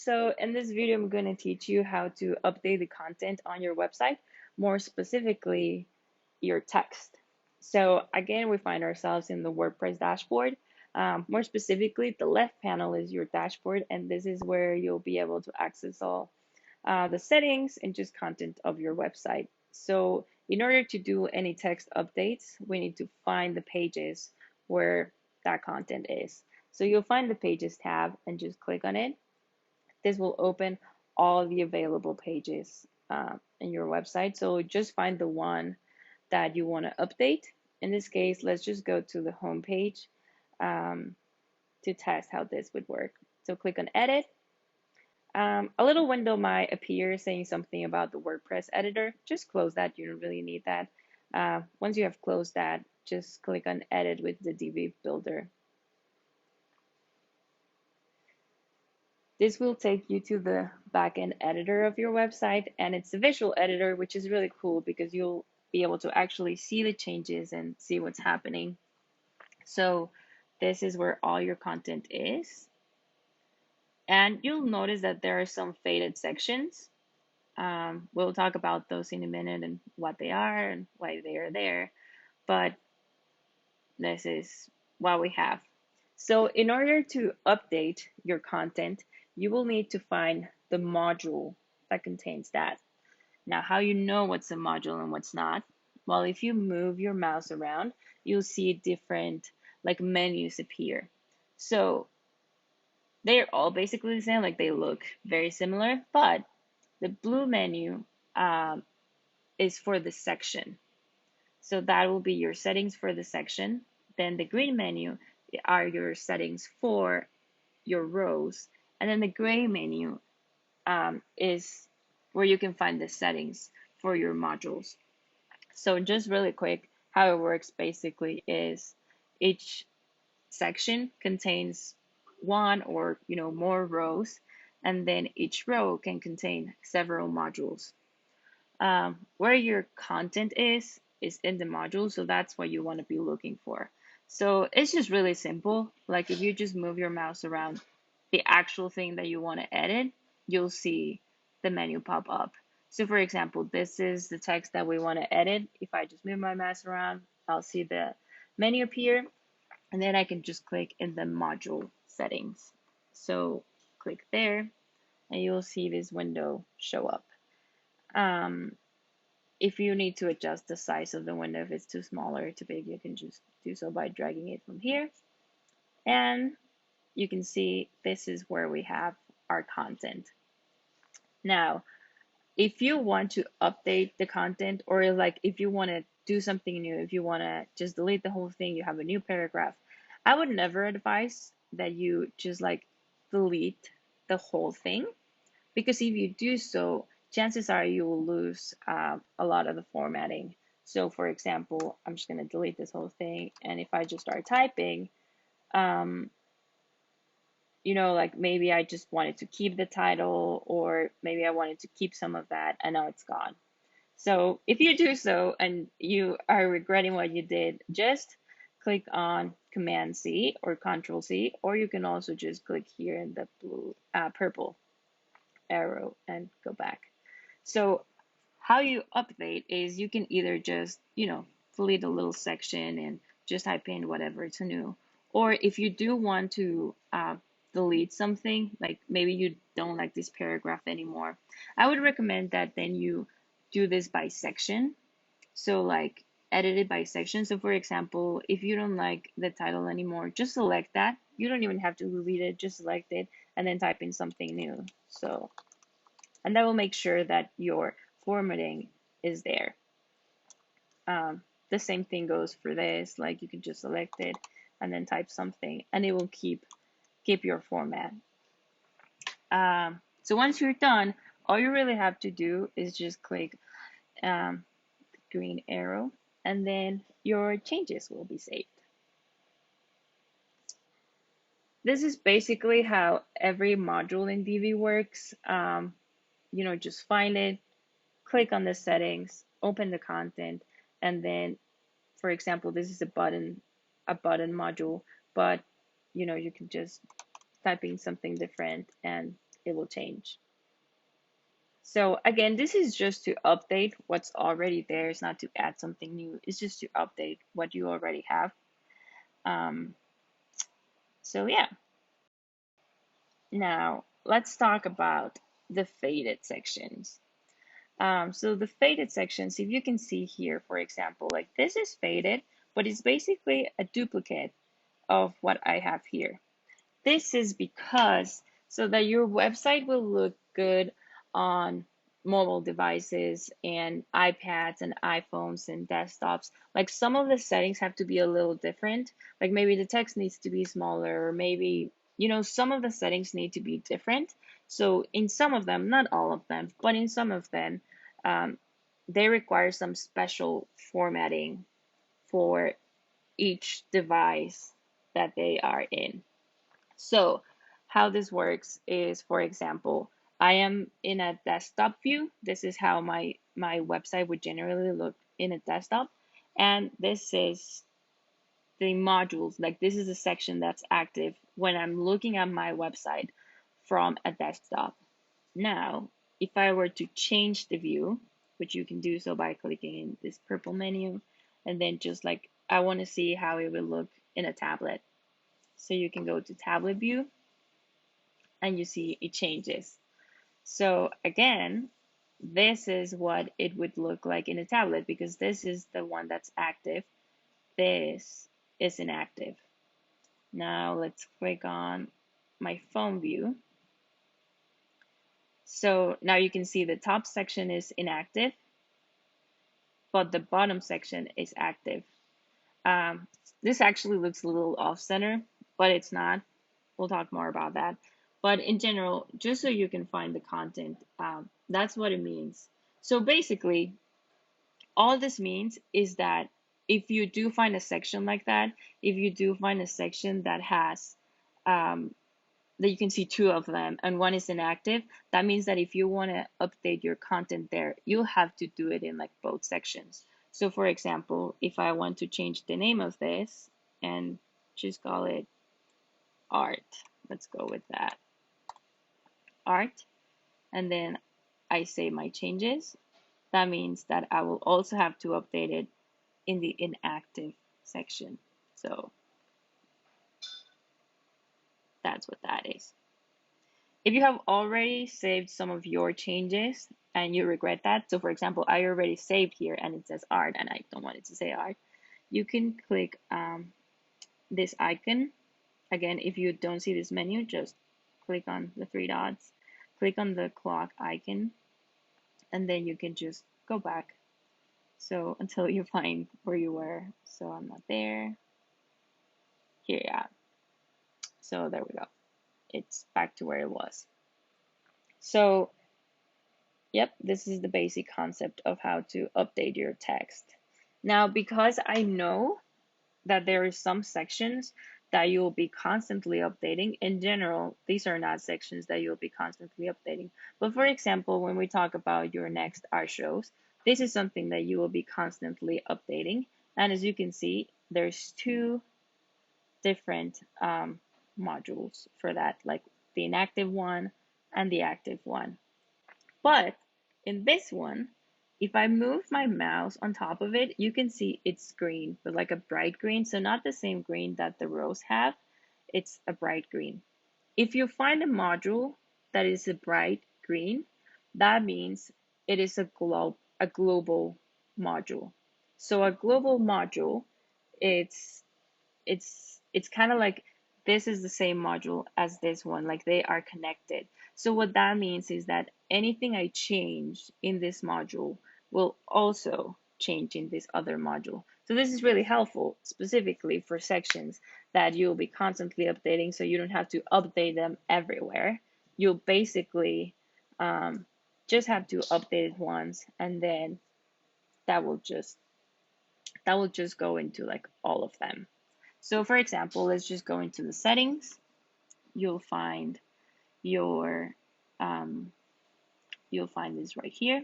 So in this video, I'm going to teach you how to update the content on your website, more specifically your text. So again, we find ourselves in the WordPress dashboard. More specifically, the left panel is your dashboard, and this is where you'll be able to access all the settings and just content of your website. So in order to do any text updates, we need to find the pages where that content is. So you'll find the Pages tab and just click on it. This will open all the available pages in your website. So just find the one that you want to update. In this case, let's just go to the home page to test how this would work. So click on Edit. A little window might appear saying something about the WordPress editor. Just close that. You don't really need that. Once you have closed that, just click on Edit with the Divi Builder. This will take you to the backend editor of your website, and it's a visual editor, which is really cool because you'll be able to actually see the changes and see what's happening. So this is where all your content is. And you'll notice that there are some faded sections. We'll talk about those in a minute and what they are and why they are there. But this is what we have. So in order to update your content, you will need to find the module that contains that. Now, how you know what's a module and what's not? Well, if you move your mouse around, you'll see different like menus appear. So they're all basically the same, like they look very similar, but the blue menu is for the section. So that will be your settings for the section. Then the green menu are your settings for your rows. And then the gray menu is where you can find the settings for your modules. So just really quick, how it works basically is each section contains one or more rows, and then each row can contain several modules. Where your content is in the module, so that's what you want to be looking for. So it's just really simple. Like if you just move your mouse around the actual thing that you want to edit, you'll see the menu pop up. So for example, this is the text that we want to edit. If I just move my mouse around, I'll see the menu appear, and then I can just click in the module settings. So click there, and you'll see this window show up. If you need to adjust the size of the window, if it's too small or too big, you can just do so by dragging it from here. And you can see this is where we have our content. Now, if you want to update the content, or like if you want to do something new, if you want to just delete the whole thing, you have a new paragraph, I would never advise that you just like delete the whole thing, because if you do so, chances are you will lose a lot of the formatting. So for example, I'm just going to delete this whole thing, and if I just start typing, like maybe I just wanted to keep the title, or maybe I wanted to keep some of that, and now it's gone. So if you do so and you are regretting what you did, just click on Command C or Control C, or you can also just click here in the purple arrow and go back. So how you update is you can either just, delete a little section and just type in whatever it's new. Or if you do want to delete something, like maybe you don't like this paragraph anymore, I would recommend that then you do this by section. So like edit it by section. So for example, if you don't like the title anymore, just select that. You don't even have to delete it, just select it and then type in something new. So, and that will make sure that your formatting is there. The same thing goes for this, like you can just select it and then type something, and it will keep your format. So once you're done, all you really have to do is just click the green arrow, and then your changes will be saved. This is basically how every module in Divi works. Just find it, click on the settings, open the content, and then, for example, this is a button module, but you can just type in something different and it will change. So again, this is just to update what's already there. It's not to add something new. It's just to update what you already have. Um, so yeah. Now let's talk about the faded sections. So the faded sections, if you can see here, for example, like this is faded, but it's basically a duplicate of what I have here. This is because so that your website will look good on mobile devices and iPads and iPhones and desktops. Like some of the settings have to be a little different. Like maybe the text needs to be smaller, or maybe, some of the settings need to be different. So in some of them, not all of them, but in some of them, um, they require some special formatting for each device that they are in. So how this works is, for example, I am in a desktop view. This is how my website would generally look in a desktop. And this is the modules, like this is a section that's active when I'm looking at my website from a desktop. Now, if I were to change the view, which you can do so by clicking in this purple menu, and then just like I want to see how it will look in a tablet. So you can go to tablet view and you see it changes. So again, this is what it would look like in a tablet because this is the one that's active. This is inactive. Now let's click on my phone view. So now you can see the top section is inactive, but the bottom section is active. Um, this actually looks a little off center, but it's not. We'll talk more about that. But in general, just so you can find the content, that's what it means. So basically, all this means is that if you do find a section like that, if you do find a section that has that you can see two of them and one is inactive, that means that if you want to update your content there, you'll have to do it in like both sections. So for example, if I want to change the name of this and just call it art, let's go with that, art, and then I save my changes, that means that I will also have to update it in the inactive section. So that's what that is. If you have already saved some of your changes and you regret that, so for example, I already saved here and it says art and I don't want it to say art, you can click this icon. Again, if you don't see this menu, just click on the three dots, click on the clock icon, and then you can just go back. So until you find where you were. So I'm not there. Here, yeah. So there we go. It's back to where it was. So, yep, this is the basic concept of how to update your text. Now, because I know that there are some sections that you'll be constantly updating, in general, these are not sections that you'll be constantly updating. But for example, when we talk about your next art shows, this is something that you will be constantly updating. And as you can see, there's two different modules for that, like the inactive one and the active one. But in this one, if I move my mouse on top of it, you can see it's green, but like a bright green. So not the same green that the rows have, it's a bright green. If you find a module that is a bright green, that means it is a global module. So a global module, it's it's kind of like this is the same module as this one, like they are connected. So what that means is that anything I change in this module will also change in this other module. So this is really helpful specifically for sections that you'll be constantly updating, so you don't have to update them everywhere. You'll basically just have to update it once, and then that will just go into like all of them. So for example, let's just go into the settings. You'll find your, you'll find this right here.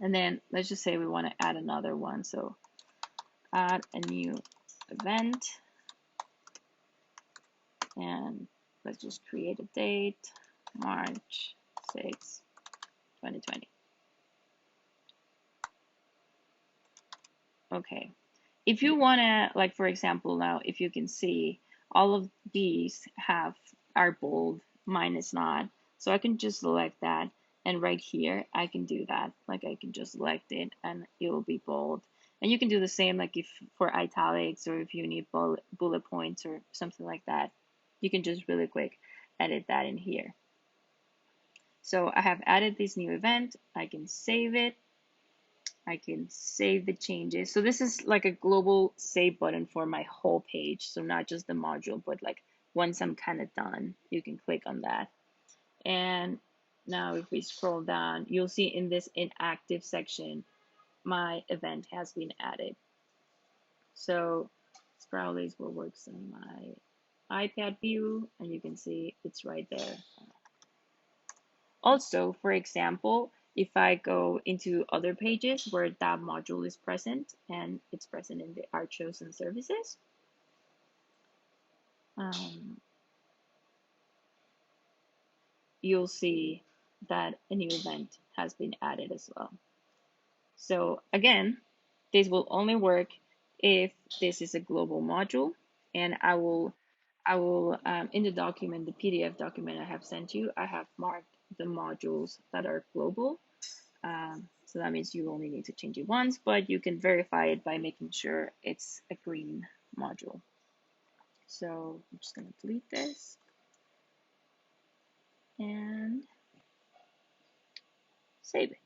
And then let's just say we want to add another one. So add a new event and let's just create a date. March 6, 2020. Okay. If you wanna, like for example, now if you can see all of these are bold, mine is not. So I can just select that, and right here I can do that. Like I can just select it and it will be bold. And you can do the same like if for italics or if you need bullet points or something like that. You can just really quick edit that in here. So I have added this new event. I can save it. I can save the changes. So this is like a global save button for my whole page. So not just the module, but like once I'm kind of done, you can click on that. And now if we scroll down, you'll see in this inactive section, my event has been added. So Sproutley's will works on my iPad view, and you can see it's right there. Also, for example, if I go into other pages where that module is present and it's present in the Our Chosen Services, you'll see that a new event has been added as well. So again, this will only work if this is a global module, and I will in the document, the PDF document I have sent you, I have marked the modules that are global. So that means you only need to change it once, but you can verify it by making sure it's a green module. So I'm just going to delete this and save it.